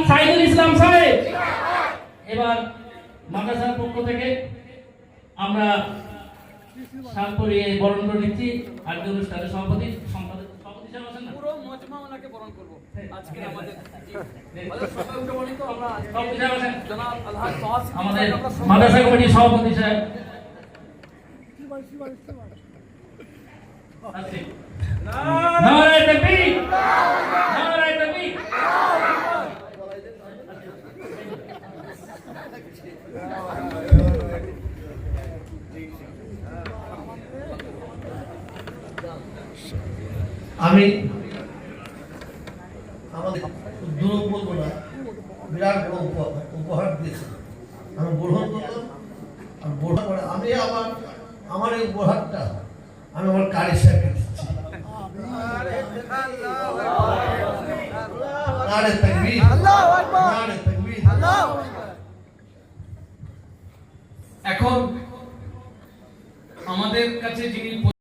সাইদুল ইসলাম সাহেব। এবার মাদ্রাসার পক্ষ থেকে আমরা শাল পরিয়ে বরণ করে নিচ্ছি। আজকের অনুষ্ঠানের সভাপতি সাহেব আছেন না, পুরো মজমা ওনাকে বরণ করব আজকে আমাদের আমাদের মাদ্রাসা কমিটির সভাপতি সাহেব নারায়ে তাকবীর, নারায়ে তাকবীর। আমি আমাদের দূর বলবো না, বিরাট বড় উপহার দিয়েছে, আমি গ্রহণ করলাম। আর গ্রহণ করে আমি আমার এই উপহারটা আমি আমার কারি সাহেবকে দিচ্ছি। নারায়ে তাকবীর, নারায়ে তাকবীর। এখন আমাদের কাছে যিনি